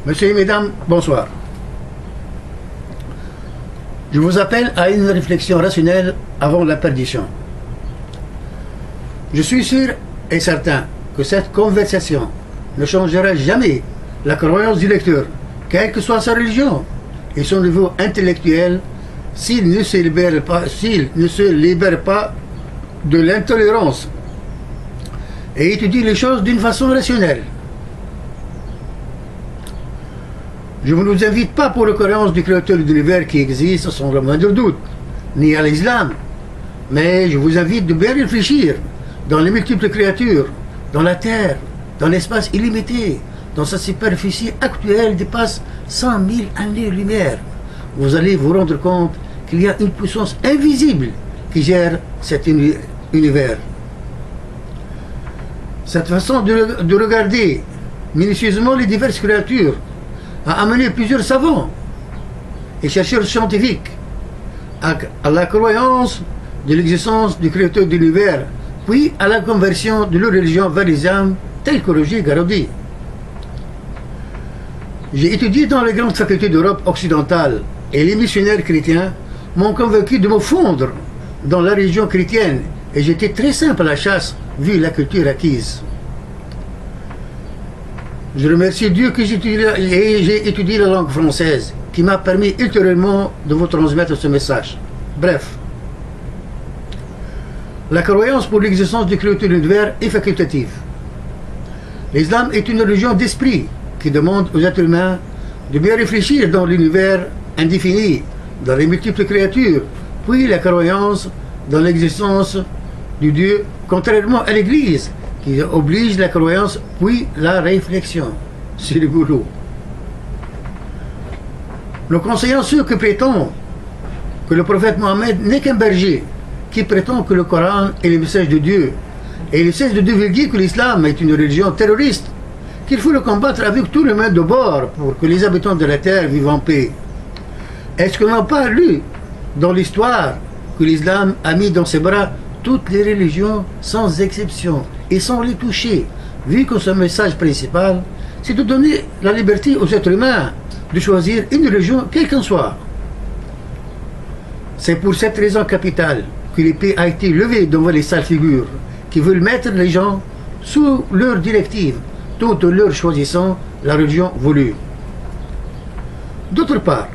Messieurs et mesdames, bonsoir. Je vous appelle à une réflexion rationnelle avant la perdition. Je suis sûr et certain que cette conversation ne changera jamais la croyance du lecteur, quelle que soit sa religion et son niveau intellectuel, s'il ne se libère pas de l'intolérance et étudie les choses d'une façon rationnelle. Je ne vous invite pas pour la croyance du créateur de l'univers qui existe sans le moindre doute, ni à l'islam, mais je vous invite de bien réfléchir dans les multiples créatures, dans la Terre, dans l'espace illimité, dont sa superficie actuelle dépasse 100 000 années-lumière. Vous allez vous rendre compte qu'il y a une puissance invisible qui gère cet univers. Cette façon de regarder minutieusement les diverses créatures a amené plusieurs savants et chercheurs scientifiques à la croyance de l'existence du créateur de l'univers, puis à la conversion de leur religion vers l'islam, tel que Roger Garaudy. J'ai étudié dans les grandes facultés d'Europe occidentale et les missionnaires chrétiens m'ont convaincu de me fondre dans la religion chrétienne et j'étais très simple à la chasse vu la culture acquise. Je remercie Dieu que j'ai étudié la langue française qui m'a permis ultérieurement de vous transmettre ce message. Bref, la croyance pour l'existence du créateur de l'univers est facultative. L'islam est une religion d'esprit qui demande aux êtres humains de bien réfléchir dans l'univers indéfini, dans les multiples créatures, puis la croyance dans l'existence du Dieu, contrairement à l'Église, qui oblige la croyance, puis la réflexion. C'est le boulot. Nous conseillons ceux qui prétendent que le prophète Mohammed n'est qu'un berger, qui prétend que le Coran est le message de Dieu, et il cesse de divulguer que l'islam est une religion terroriste, qu'il faut le combattre avec tous les mains de bord pour que les habitants de la terre vivent en paix. Est-ce qu'on n'a pas lu dans l'histoire que l'islam a mis dans ses bras toutes les religions sans exception et sans les toucher, vu que son message principal, c'est de donner la liberté aux êtres humains de choisir une religion quelle qu'en soit. C'est pour cette raison capitale que l'épée a été levée devant les sales figures qui veulent mettre les gens sous leur directive, tout en leur choisissant la religion voulue. D'autre part,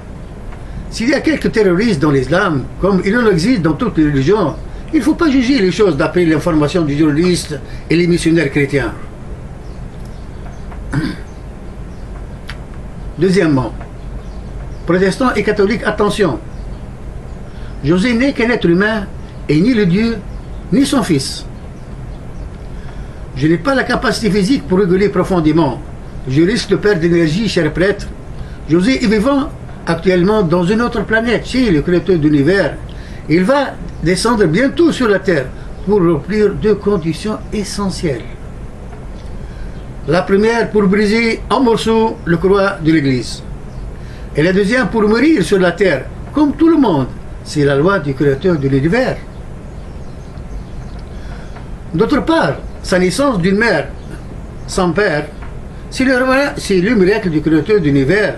s'il y a quelques terroristes dans l'islam, comme il en existe dans toutes les religions, il ne faut pas juger les choses d'après l'information du journaliste et les missionnaires chrétiens. Deuxièmement, protestants et catholiques, attention. José n'est qu'un être humain et ni le Dieu, ni son fils. Je n'ai pas la capacité physique pour rigoler profondément. Je risque de perdre d'énergie, cher prêtre. José est vivant actuellement dans une autre planète, chez le créateur de l'univers. Il va descendre bientôt sur la terre pour remplir deux conditions essentielles. La première, pour briser en morceaux le croix de l'Église. Et la deuxième, pour mourir sur la terre, comme tout le monde. C'est la loi du créateur de l'univers. D'autre part, sa naissance d'une mère sans père, c'est le miracle du créateur de l'univers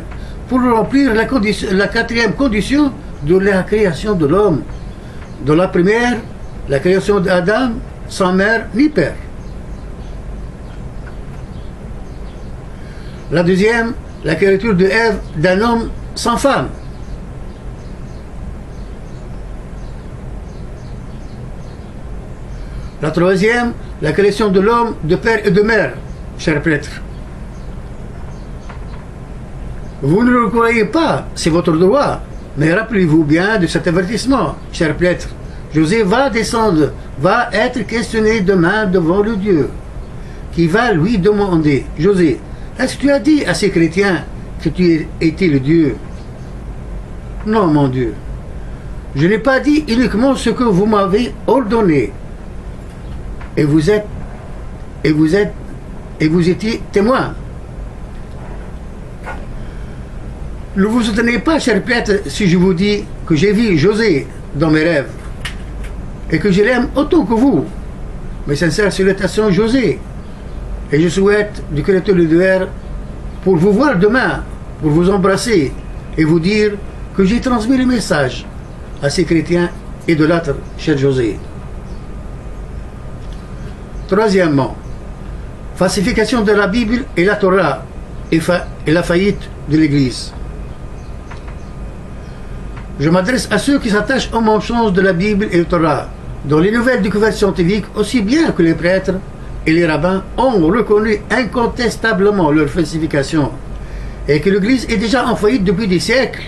pour remplir la quatrième condition de la création de l'homme. Dans la première, la création d'Adam sans mère ni père. La deuxième, la créature de Ève d'un homme sans femme. La troisième, la création de l'homme de père et de mère, cher prêtre. Vous ne le croyez pas, c'est votre droit. Mais rappelez-vous bien de cet avertissement, cher prêtre. José va descendre, va être questionné demain devant le Dieu, qui va lui demander, José, est-ce que tu as dit à ces chrétiens que tu étais le Dieu? Non, mon Dieu. Je n'ai pas dit uniquement ce que vous m'avez ordonné. Et vous étiez témoin. Ne vous soutenez pas, cher prêtre, si je vous dis que j'ai vu José dans mes rêves et que je l'aime autant que vous. Mes sincères salutations, José. Et je souhaite du créateur de l'univers pour vous voir demain, pour vous embrasser et vous dire que j'ai transmis le message à ces chrétiens idolâtres, cher José. Troisièmement, falsification de la Bible et la Torah et la faillite de l'Église. Je m'adresse à ceux qui s'attachent au mensonge de la Bible et la Torah, dont les nouvelles découvertes scientifiques, aussi bien que les prêtres et les rabbins, ont reconnu incontestablement leur falsification, et que l'Église est déjà en faillite depuis des siècles,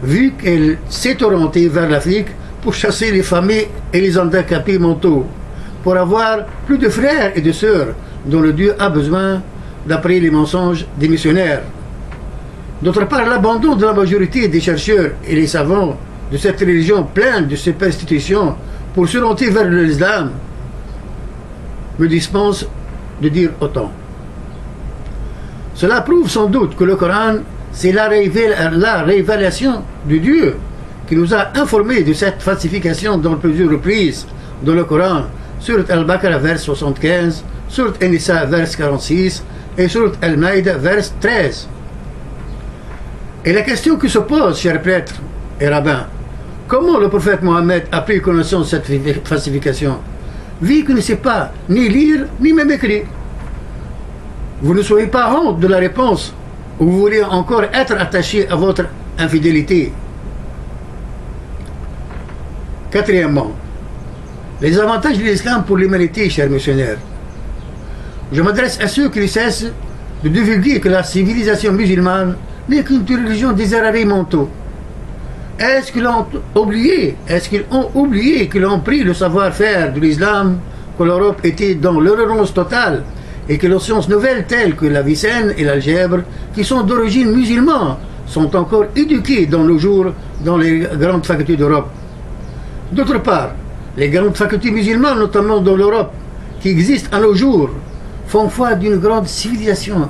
vu qu'elle s'est orientée vers l'Afrique pour chasser les familles et les handicapés mentaux, pour avoir plus de frères et de sœurs dont le Dieu a besoin, d'après les mensonges des missionnaires. D'autre part, l'abandon de la majorité des chercheurs et les savants de cette religion pleine de superstitions pour s'orienter vers l'islam me dispense de dire autant. Cela prouve sans doute que le Coran, c'est la révélation de Dieu qui nous a informés de cette falsification dans plusieurs reprises dans le Coran, Surat Al-Baqarah, vers 75, Surat An-Nisa, vers 46 et Surat Al-Maïda, vers 13. Et la question qui se pose, chers prêtres et rabbins, comment le prophète Mohammed a pris connaissance de cette falsification, vu qu'il ne sait pas ni lire ni même écrire? Vous ne soyez pas honte de la réponse, ou vous voulez encore être attaché à votre infidélité. Quatrièmement, les avantages de l'islam pour l'humanité, chers missionnaires. Je m'adresse à ceux qui ne cessent de divulguer que la civilisation musulmane n'est qu'une religion des arabes mentaux. Est-ce qu'ils ont oublié qu'ils ont pris le savoir-faire de l'islam, que l'Europe était dans l'ignorance totale, et que les sciences nouvelles telles que la Vicenne et l'algèbre, qui sont d'origine musulmane, sont encore éduquées dans nos jours dans les grandes facultés d'Europe. D'autre part, les grandes facultés musulmanes, notamment dans l'Europe, qui existent à nos jours, font foi d'une grande civilisation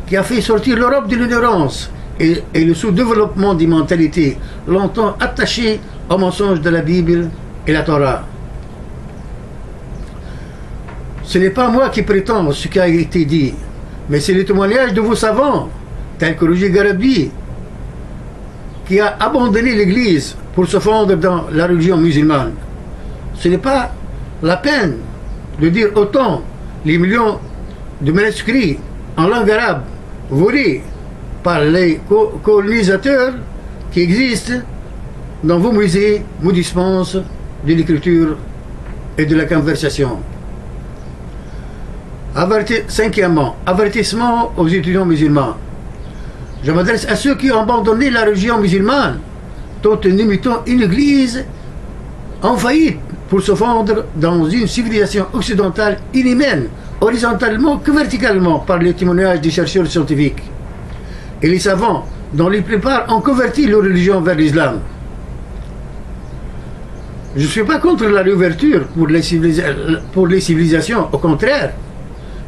qui a fait sortir l'Europe de l'ignorance et le sous-développement des mentalités longtemps attachées aux mensonges de la Bible et la Torah. Ce n'est pas moi qui prétends ce qui a été dit, mais c'est le témoignage de vos savants, tels que Roger Garabi, qui a abandonné l'Église pour se fondre dans la religion musulmane. Ce n'est pas la peine de dire autant les millions de manuscrits en langue arabe volés par les colonisateurs qui existent dans vos musées, vous dispensent de l'écriture et de la conversation. Cinquièmement, avertissement aux étudiants musulmans. Je m'adresse à ceux qui ont abandonné la religion musulmane, tout en imitant une église en faillite pour se fondre dans une civilisation occidentale inhumaine, horizontalement que verticalement, par les témoignages des chercheurs scientifiques. Et les savants, dont les plupart ont converti leur religion vers l'islam. Je ne suis pas contre la réouverture pour les civilisations, au contraire.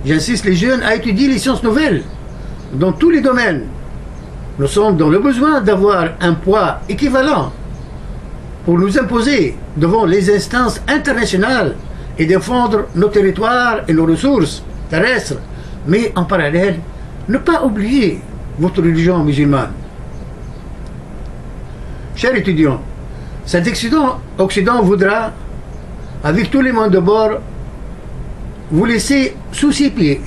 J'insiste les jeunes à étudier les sciences nouvelles, dans tous les domaines. Nous sommes dans le besoin d'avoir un poids équivalent pour nous imposer devant les instances internationales et défendre nos territoires et nos ressources terrestres, mais en parallèle, ne pas oublier votre religion musulmane. Chers étudiants, cet Occident voudra, avec tous les mondes de bord, vous laisser sous ses pieds,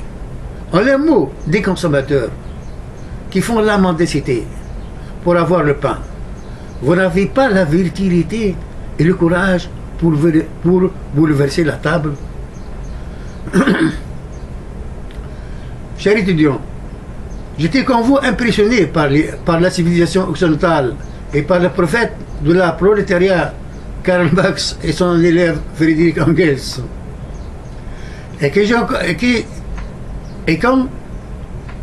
en un mot, des consommateurs qui font la mendicité pour avoir le pain. Vous n'avez pas la virginité et le courage pour bouleverser la table. Chers étudiants, j'étais comme vous impressionné par la civilisation occidentale et par le prophète de la prolétariat Karl Marx et son élève Friedrich Engels. Et quand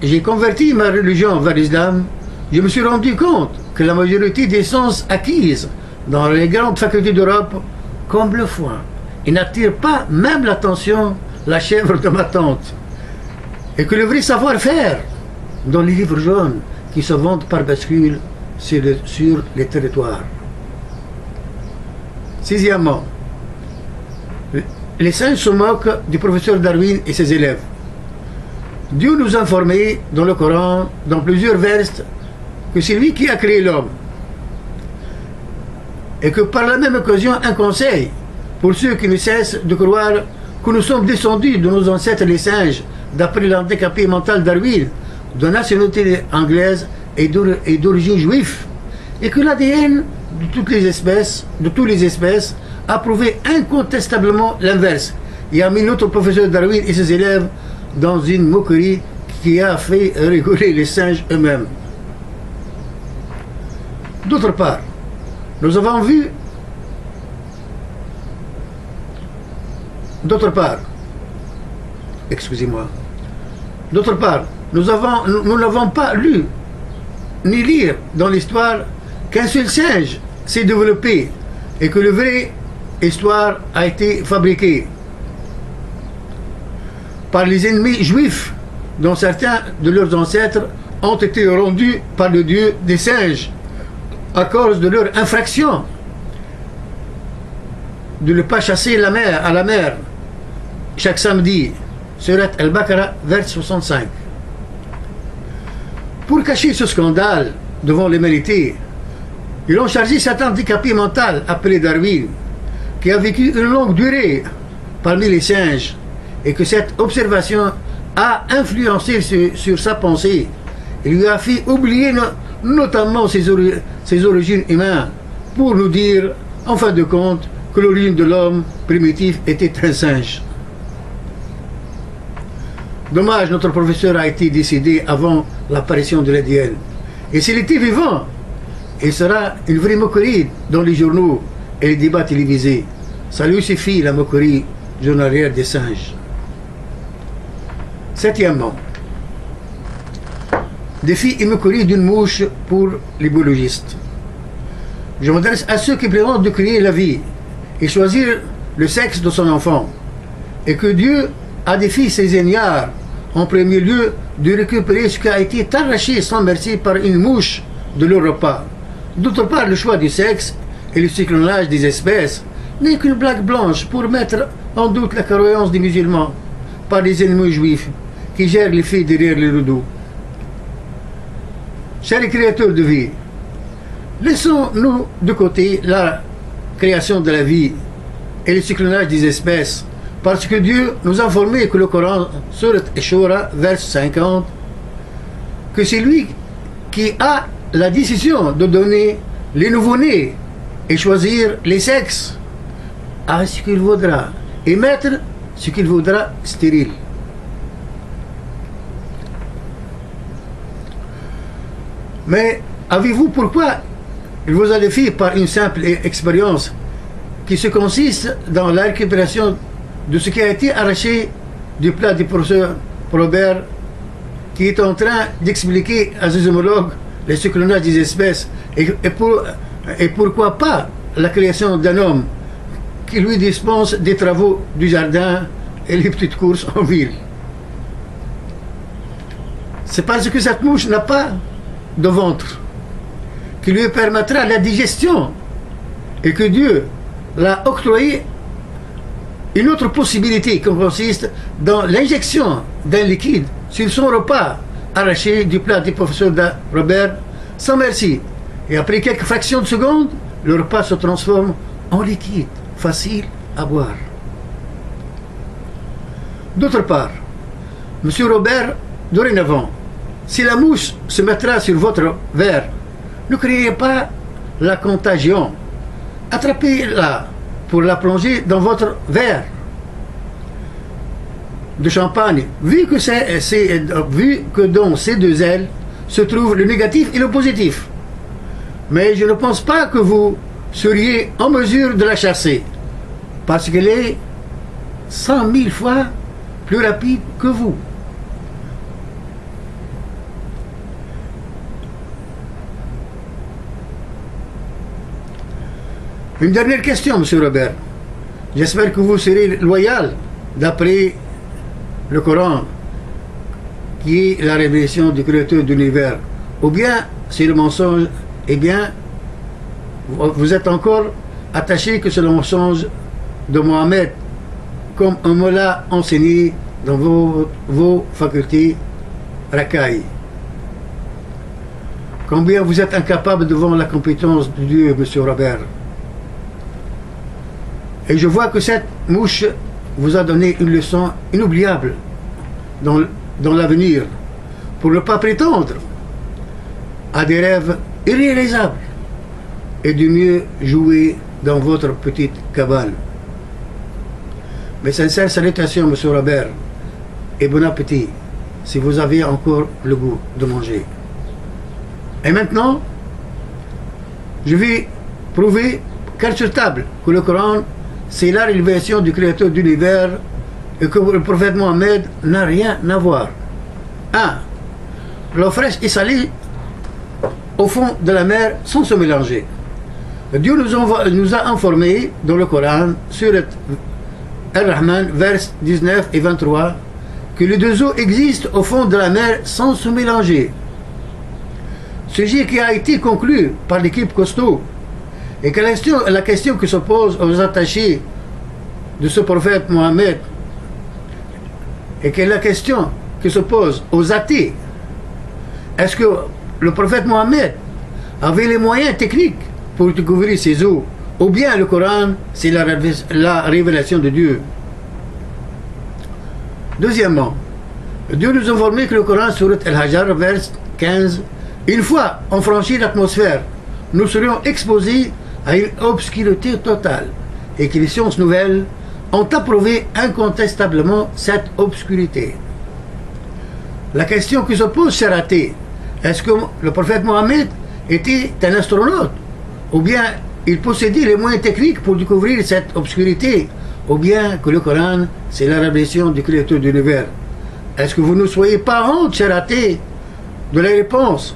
j'ai converti ma religion vers l'islam, je me suis rendu compte que la majorité des sciences acquises dans les grandes facultés d'Europe, comme le foin, et n'attirent pas même l'attention la chèvre de ma tante. Et que le vrai savoir-faire dans les livres jaunes qui se vendent par bascule sur les territoires. Sixièmement, les singes se moquent du professeur Darwin et ses élèves. Dieu nous a informé dans le Coran, dans plusieurs versets, que c'est lui qui a créé l'homme. Et que par la même occasion, un conseil pour ceux qui ne cessent de croire que nous sommes descendus de nos ancêtres les singes, d'après l'handicapé mental Darwin, de nationalité anglaise et d'origine juive, et que l'ADN de toutes les espèces, a prouvé incontestablement l'inverse, et a mis notre professeur Darwin et ses élèves dans une moquerie qui a fait rigoler les singes eux-mêmes. D'autre part, nous avons vu D'autre part, nous n'avons pas lu ni lire dans l'histoire qu'un seul singe s'est développé et que la vraie histoire a été fabriquée par les ennemis juifs dont certains de leurs ancêtres ont été rendus par le dieu des singes à cause de leur infraction de ne pas chasser à la mer chaque samedi. Surat Al-Baqarah, verset 65. Pour cacher ce scandale devant l'humanité, ils ont chargé cet handicapé mental appelé Darwin, qui a vécu une longue durée parmi les singes, et que cette observation a influencé sur sa pensée et lui a fait oublier notamment ses origines humaines, pour nous dire, en fin de compte, que l'origine de l'homme primitif était un singe. Dommage, notre professeur a été décédé avant l'apparition de l'ADN. Et s'il était vivant, il sera une vraie moquerie dans les journaux et les débats télévisés. Ça lui suffit, la moquerie journalière des singes. Septièmement, défi et moquerie d'une mouche pour les biologistes. Je m'adresse à ceux qui prétendent de créer la vie et choisir le sexe de son enfant, et que Dieu a défié ces ignares, en premier lieu, de récupérer ce qui a été arraché sans merci par une mouche de leur repas. D'autre part, le choix du sexe et le cyclonnage des espèces n'est qu'une blague blanche pour mettre en doute la croyance des musulmans par les ennemis juifs qui gèrent les filles derrière les rideaux. Chers créateurs de vie, laissons-nous de côté la création de la vie et le cyclonnage des espèces, parce que Dieu nous a informé que le Coran, Surat Shura, verset 50, que c'est lui qui a la décision de donner les nouveau-nés et choisir les sexes à ce qu'il voudra et mettre ce qu'il voudra stérile. Mais avez-vous pourquoi il vous a défié par une simple expérience qui se consiste dans la récupération de ce qui a été arraché du plat du professeur Robert, qui est en train d'expliquer à ses homologues les cyclonages des espèces et pourquoi pas la création d'un homme qui lui dispense des travaux du jardin et les petites courses en ville. C'est parce que cette mouche n'a pas de ventre qui lui permettra la digestion et que Dieu l'a octroyé une autre possibilité qui consiste dans l'injection d'un liquide sur son repas arraché du plat du professeur Robert sans merci. Et après quelques fractions de secondes, le repas se transforme en liquide facile à boire. D'autre part, M. Robert, dorénavant, si la mouche se mettra sur votre verre, ne craignez pas la contagion. Attrapez-la pour la plonger dans votre verre de champagne, vu que dans ces deux ailes se trouvent le négatif et le positif. Mais je ne pense pas que vous seriez en mesure de la chasser, parce qu'elle est 100 000 fois plus rapide que vous. Une dernière question, M. Robert. J'espère que vous serez loyal d'après le Coran, qui est la révélation du Créateur de l'univers. Ou bien, c'est le mensonge, eh bien, vous êtes encore attaché que c'est le mensonge de Mohammed, comme on me l'a enseigné dans vos facultés racailles. Combien vous êtes incapable devant la compétence de Dieu, Monsieur Robert. Et je vois que cette mouche vous a donné une leçon inoubliable dans l'avenir, pour ne pas prétendre à des rêves irréalisables et de mieux jouer dans votre petite cabane. Mes sincères salutations, Monsieur Robert, et bon appétit, si vous avez encore le goût de manger. Et maintenant, je vais prouver qu'insurtable que le Coran, c'est la révélation du Créateur de l'univers et que le prophète Mohammed n'a rien à voir. 1. L'eau fraîche et salée au fond de la mer sans se mélanger. Dieu nous a informé dans le Coran, sur Al-Rahman, vers 19 et 23, que les deux eaux existent au fond de la mer sans se mélanger. Sujet qui a été conclu par l'équipe Costaud, et que la question qui se pose aux attachés de ce prophète Mohammed, et que la question qui se pose aux athées, est-ce que le prophète Mohammed avait les moyens techniques pour découvrir ces eaux, ou bien le Coran, c'est la révélation de Dieu? Deuxièmement, Dieu nous a informé que le Coran, surat Al-Hajar, vers 15, une fois on franchit l'atmosphère, nous serions exposés à une obscurité totale, et que les sciences nouvelles ont approuvé incontestablement cette obscurité. La question qui se pose, cher athée, est-ce que le prophète Mohammed était un astronaute, ou bien il possédait les moyens techniques pour découvrir cette obscurité, ou bien que le Coran, c'est la révélation du Créateur de l'univers? Est-ce que vous ne soyez pas honte, cher athée, de la réponse?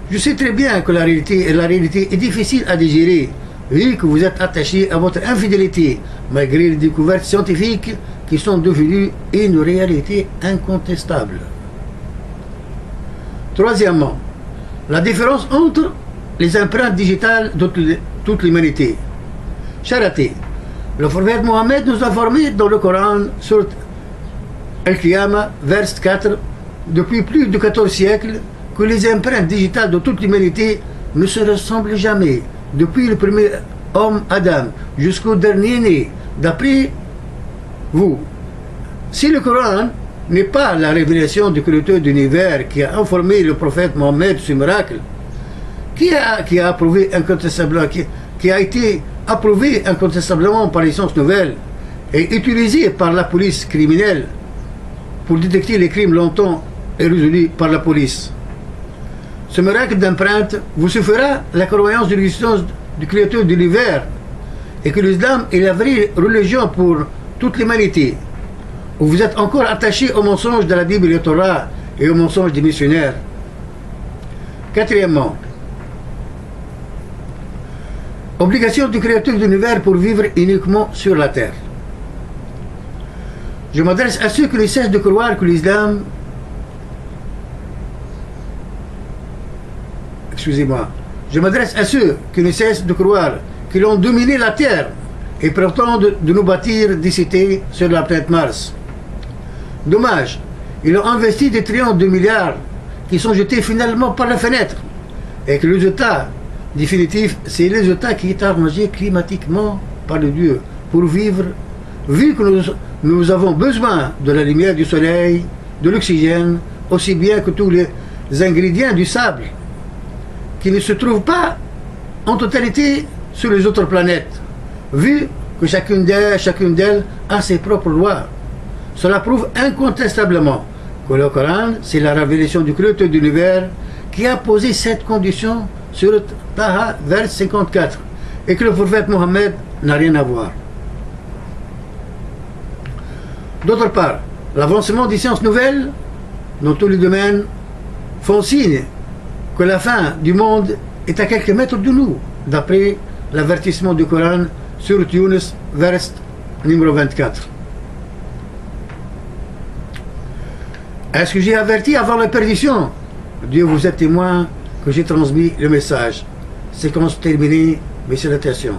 Je sais très bien que la réalité est difficile à digérer, vu que vous êtes attaché à votre infidélité, malgré les découvertes scientifiques qui sont devenues une réalité incontestable. Troisièmement, la différence entre les empreintes digitales de toute l'humanité. Cher athée, le prophète Mohammed nous a informé dans le Coran sur Al-Qiyamah, vers 4, depuis plus de 14 siècles, que les empreintes digitales de toute l'humanité ne se ressemblent jamais, depuis le premier homme Adam jusqu'au dernier né. D'après vous, si le Coran n'est pas la révélation du Créateur de l'univers qui a informé le prophète Mohammed ce miracle, qui a approuvé incontestablement, qui a été approuvé incontestablement par les sciences nouvelles et utilisé par la police criminelle pour détecter les crimes longtemps résolus par la police. Ce miracle d'empreinte vous suffira la croyance de l'existence du Créateur de l'univers et que l'islam est la vraie religion pour toute l'humanité, ou vous êtes encore attaché au mensonge de la Bible et la Torah et au mensonge des missionnaires. Quatrièmement, obligation du Créateur de l'univers pour vivre uniquement sur la terre. Je m'adresse à ceux qui ne cessent de croire que l'islam, je m'adresse à ceux qui ne cessent de croire qu'ils ont dominé la terre et prétendent de nous bâtir des cités sur la planète Mars. Dommage, ils ont investi des trillions de milliards qui sont jetés finalement par la fenêtre, et que le résultat définitif, c'est le résultat qui est arrangé climatiquement par le Dieu pour vivre, vu que nous avons besoin de la lumière du soleil, de l'oxygène, aussi bien que tous les ingrédients du sable, qui ne se trouvent pas en totalité sur les autres planètes, vu que chacune d'elles a ses propres lois. Cela prouve incontestablement que le Coran, c'est la révélation du Créateur de l'univers qui a posé cette condition sur Taha, vers 54, et que le prophète Mohammed n'a rien à voir. D'autre part, l'avancement des sciences nouvelles dans tous les domaines font signe que la fin du monde est à quelques mètres de nous, d'après l'avertissement du Coran sur Yunus, vers numéro 24. Est-ce que j'ai averti avant la perdition? Dieu vous est témoin que j'ai transmis le message. Séquence terminée, mes salutations.